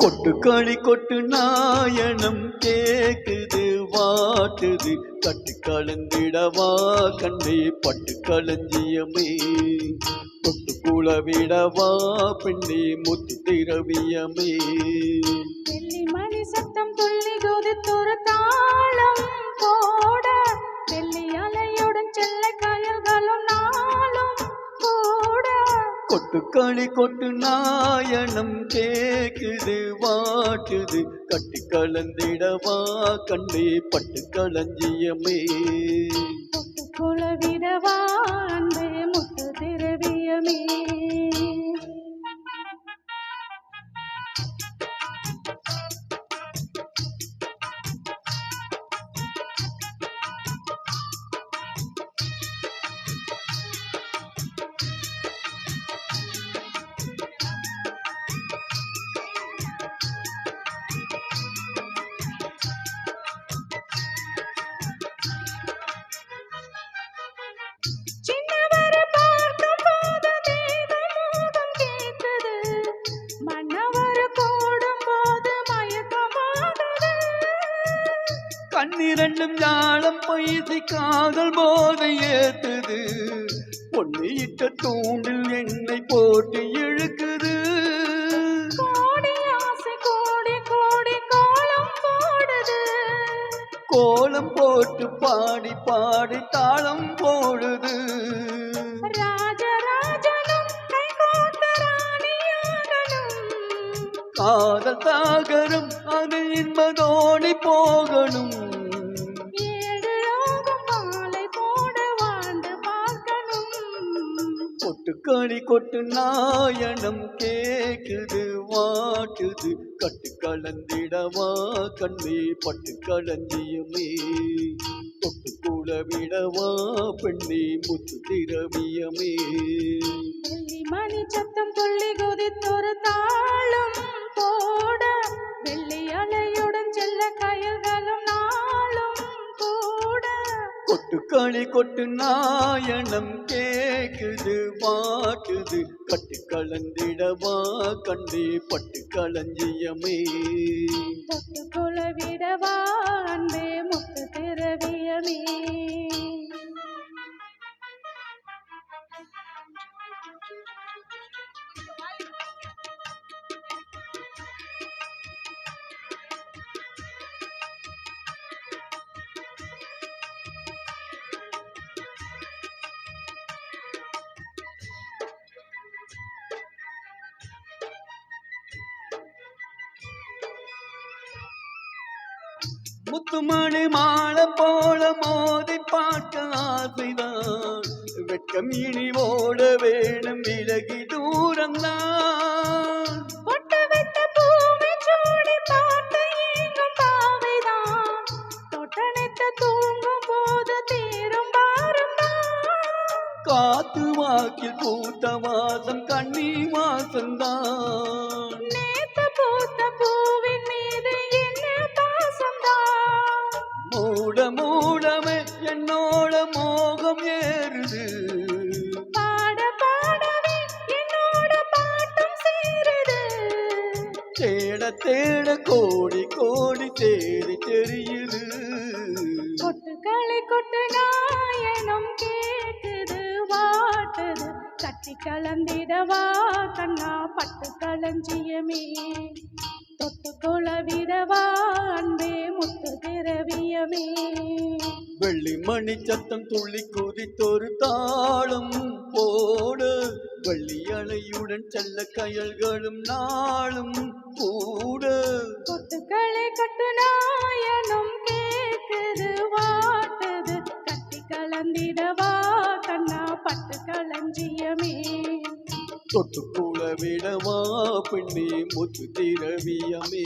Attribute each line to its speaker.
Speaker 1: கொட்டுக்களி கொட்டு நாயனம் கேக்குது வாட்டுது கட்டு கலந்திடவா கண்ணே பட்டு களஞ்சியமே தொட்டு குளவிடவா பெண்ணே முத்து திரவியமே
Speaker 2: வெள்ளி மணி சத்தம் துள்ளி குதித்தொரு தாளம் போட வெள்ளி அலையுடன் செல்ல கயல்களும் நாளும் கூட
Speaker 1: கொட்டுக்களி கொட்டு நாயனம் கேக்குது வாட்டுது கட்டி கலந்திடவா கண்ணே பட்டு களஞ்சியமே
Speaker 2: தொட்டு குளவிடவா அன்பே முத்து திரவியமே
Speaker 1: கண்ணிரண்டும் ஞானம் பயிற்சி காதல் போதை ஏத்துது பொன்னியிட்ட தூண்டில் என்னை போட்டு இழுக்குது
Speaker 2: கோடி ஆசை கோடி கோடி கோலம் போடுது
Speaker 1: கோலம் போட்டு பாடி பாடி தாளம் போடுது
Speaker 2: ராஜராஜனும் கைகோத்த ராணியாகணும்
Speaker 1: காதல் சாகரம் அது இன்பதோடி போகணும் கொட்டுக்களி கொட்டு நாயனம் கேக்குது வாட்டுது கட்டு கலந்திடவா கண்ணே பட்டு களஞ்சியமே தொட்டு குளவிடவா பெண்ணே முத்து திரவியமே
Speaker 2: வெள்ளி மணி சத்தம் துள்ளி குதித்தொரு தாளம் போட வெள்ளி அலையுடன் செல்ல கயல்களும் நாளும் கூட
Speaker 1: கொட்டுக்களி கொட்டு நாயனம் கேக்குது வாட்டுது கட்டு கலந்திடவா கண்ணே பட்டு களஞ்சியமே
Speaker 2: தொட்டு குளவிடவா அன்பே முத்து திரவியமே
Speaker 1: முத்துமணி மாலை போல மோதி பார்க்க ஆசைதான் வெட்கம் இனி ஓட வேணும் விலகி தூரம்தான்
Speaker 2: பொட்டு வைத்த பூவை சூடி பார்த்து ஏங்கும் பாவைதான் தொட்டனைத்த தூங்கும் போது தீரும் பாருந்தான்
Speaker 1: காத்து வாக்கில் பூத்த வாசம் கண்ணி வாசம்தான்
Speaker 2: நேத்து பூத்த பூவின் மீது என்ன பாசம்தான்
Speaker 1: மூட மூடமே என்னோட மோகம் ஏறுது
Speaker 2: பாட பாடவே என்னோட பாட்டும் சேருது
Speaker 1: தேட தேட கோடி கோடி தேடி தெரியுது
Speaker 2: கொட்டுக்களை கொட்டு நாயனம் கேக்குது வாட்டுது கட்டி கலந்திடவா கண்ணா பட்டு களஞ்சியமே தொட்டு குளவிடவா அன்பே முத்து திரவியமே
Speaker 1: வெள்ளி மணி சத்தம் துள்ளி குதித்தொரு தாளம் போட வெள்ளி அலையுடன் செல்ல கயல்களும் நாளும் கூட
Speaker 2: கொட்டுக்களை கொட்டு நாயனம் கேக்குது வாட்டுது கட்டி கலந்திடவா கண்ணா பட்டு களஞ்சியமே
Speaker 1: தொட்டு குளவிடவா பெண்ணே முத்து திரவியமே